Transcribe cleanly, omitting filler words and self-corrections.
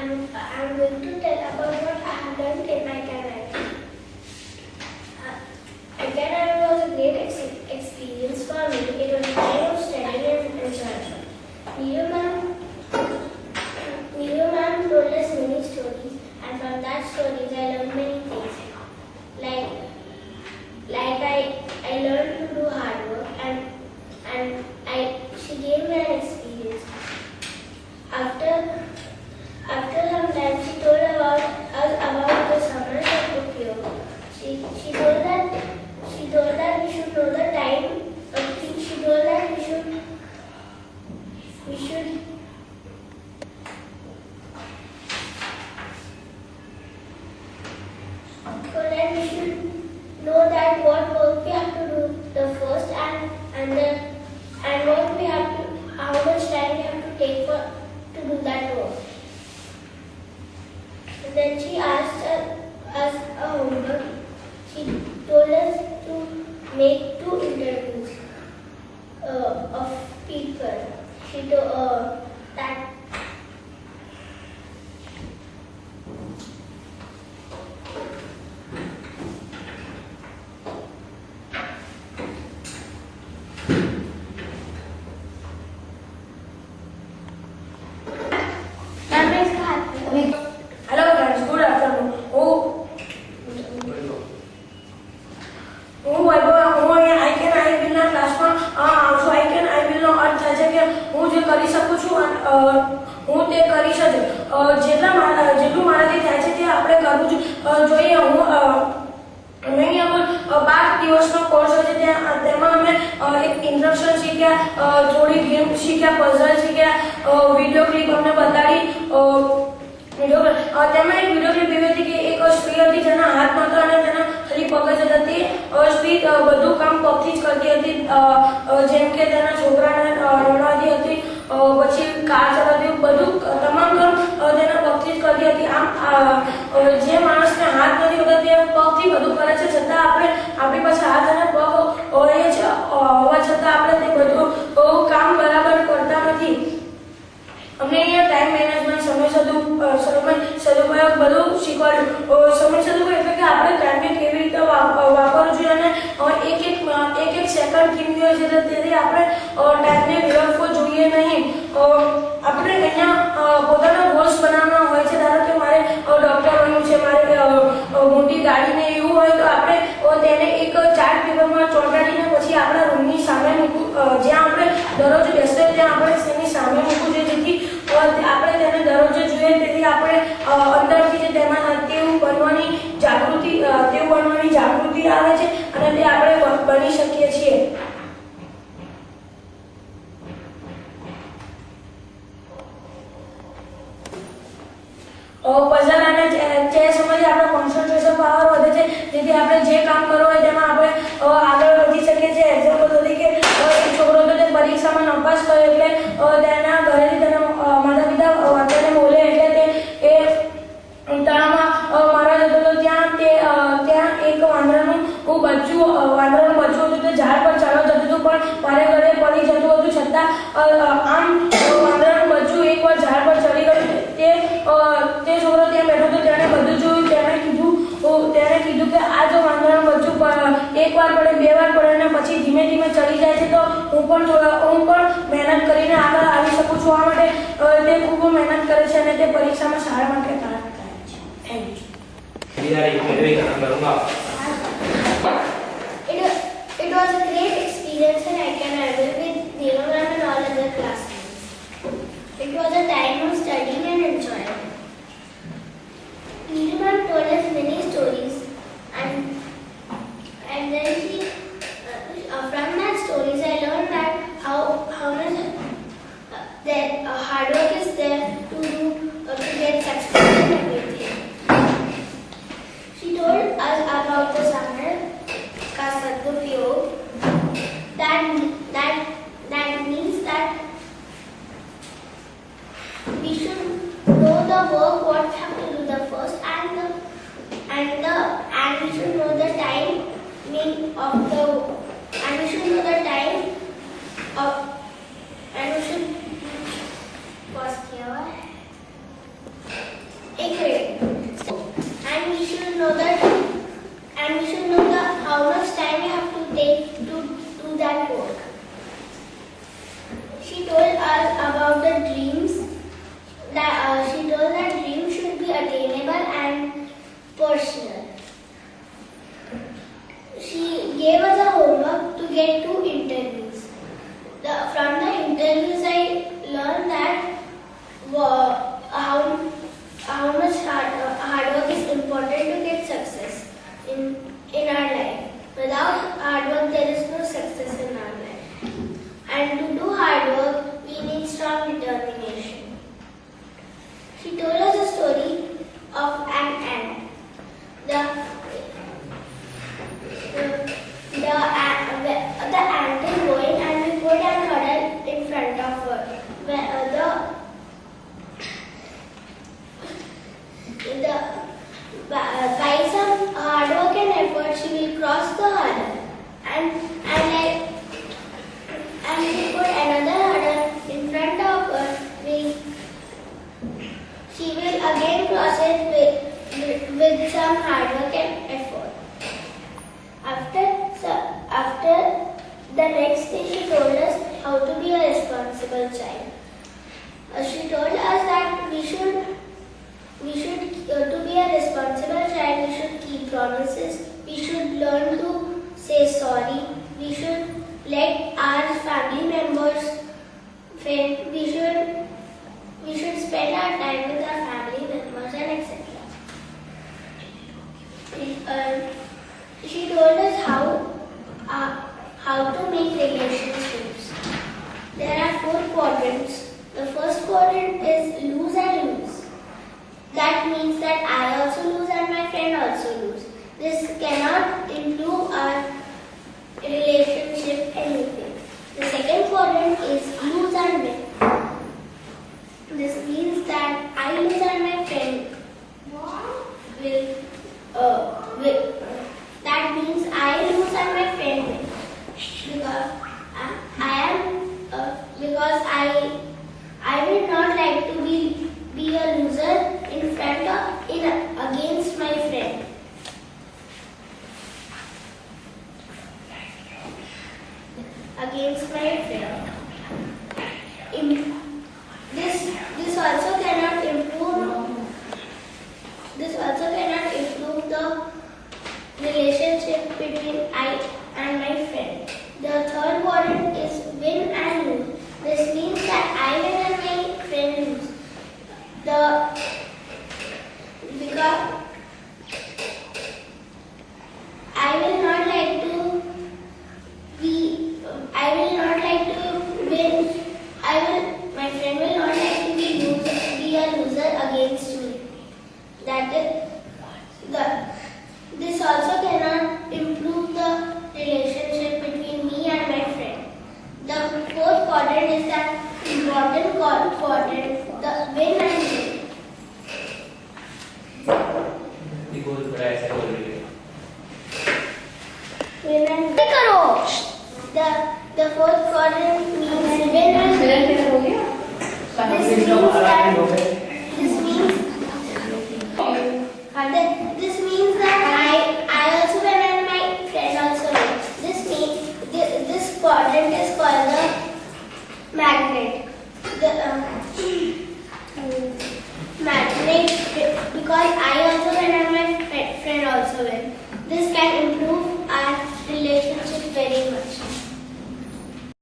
I'm going to tell about what I have learned in my Canada. Canada was a great experience for me. It was a time of studying and enjoyment. Neeru ma'am told us many stories, and from that stories I learned many things. I learned to do hard work, and she gave me an experience. After some time, she told us about the summers of Tokyo. She told that we should know the time. She told that we should know that what work we have to do the first and what we have to, how much time we have to take to do that work. And then she asked us a homework. She told us to make 2 interviews of people. She told that. Hello friends, good afternoon. I will not અર્થ થાય છે કે હું જે કરી શકું છું હું તે કરી શકું. જેટલું મારાથી થાય છે તે આપણે કરવું જોઈએ. મેં 5 દિવસનો કોર્સ હોય છે. તેમાં અમે એક ઇન્સ્ટ્રક્શન શીખ્યા, થોડી ગેમ શીખ્યા, પઝલ શીખ્યા, વિડીયો ક્લિપ અમને બતાડી. તેમાં એક વિડીયો ક્લિપ એવી હતી કે એક સ્ત્રી હતી જેના હાથ નહોતા અને તેના ખાલી પગ જ હતા. તે સ્ત્રી બધું કામ પગથી જ કરતી હતી, જેમ કે તેના છોકરાને રડાવતી હતી, પછી કાર ચલાવતી, બધું તમામ કામ તેના પગથી જ કરતી હતી. આમ જે માણસને હાથ નથી હોતા તે પગથી બધું કરે છે, છતાં આપણી પાસે હાથ અને પગ હોય છે, હોવા છતાં આપણે તે બધું કામ બરાબર કરતા નથી. અમને અહીંયા ટાઈમ મેનેજમેન્ટ, સમય સદુપયોગ બધું શીખવાડ્યું. સમય સદુપયોગ એટલે કે આપણે ટાઈમને કેવી રીતે વાપરવું જોઈએ અને એક સેકન્ડ કિંમતી હોય છે, તેથી આપણે ટાઈમને વેડફવો જોઈએ નહીં. આપણે અહીંયા પોતાના ગોલ્સ બનાવવાના હોય છે. ધારો કે મારે ડૉક્ટર બનવું છે, મારે મોટી ગાડીને એવું હોય તો આપણે તેને એક ચાર્ટ પેપરમાં ચોંટાડીને પછી આપણા રૂમની સામે મૂકવું, જ્યાં આપણે દરરોજ બેસીએ ત્યાં આપણે તેની સામે મૂકવું જોઈએ, જેથી આપણે તેને દરરોજ જોઈએ. તેથી આપણે અંદરથી જે તેવું બનવાની જાગૃતિ આવે છે અને તે આપણે બની શકીએ છીએ. પઝલ અને ચેસમાંથી આપણો કોન્સન્ટ્રેશન પાવર વધે છે, જેથી આપણે જે કામ કરવું હોય તેમાં આપણે આગળ વધી શકીએ છીએ. એક્ઝામ્પલ તરીકે એક છોકરો તો તે પરીક્ષામાં નપાસ થયો એટલે તેના ઘરેથી તેના માતા પિતા વાંચવાને બોલે એટલે તે તણાવમાં મારવા જતો હતો. ત્યાં એક વાંદરાનું બચ્ચું હતું. તે ઝાડ પર ચડવા જતું હતું પણ વારે ઘરે પડી જતું હતું, છતાં આમ વાંદરાનું બચ્ચું એકવાર ઝાડ પર ચડી ગયું. તે છોકરો ત્યાં બેઠો હતો, તેણે બધું જોયું. તેણે કીધું કે આ જો વાંદરાનું બચ્ચું એકવાર પડે, 2 વાર પડે અને પછી ધીમે ધીમે ચડી જાય છે, તો હું પણ મહેનત કરીને આગળ આવી શકું છું. આ માટે તે ખૂબ મહેનત કરે છે અને તે પરીક્ષામાં સારા માર્કે પ્રાપ્ત કરે છે. Thank you. It was a great experience in Canada with Neeru ma'am and all other classmates. It was a time of studying and enjoying. Neeru ma'am told us many stories, and then from that stories I learned that how much that hard work is there to get success in everything. She told us about the summer ka sadupyog. That means that we should know the work what we have to do the first and we should know the timing of the and we should know the time of and we should pause here. side. She told us that we should to be a responsible child, we should keep promises, we should learn to say sorry, we should let our family members fail, we should spend our time with our family members and etc. She told us how to make relationships. There are 4 quadrants. The first quadrant is lose and lose. That means that I also lose and my friend also lose. This cannot improve our relationship anything. The second quadrant is lose and win. This means that I lose and my friend will. That means I lose and my friend win. Because I will not like to be a loser against my friend. Against my friend. This also cannot improve. This also cannot improve the relationship between I and my friend. The third quadrant is win and lose. This means that I win and my friend lose. Because I will not like to win. My friend will not like to be a loser against me. This also cannot improve the relationship between me and my friend. The fourth quadrant is that important quadrant, the win and lose. Win and lose. The fourth quadrant means win and lose. This means that I also win and my friend also wins. This means this quadrant is called the magnet. The magnet, because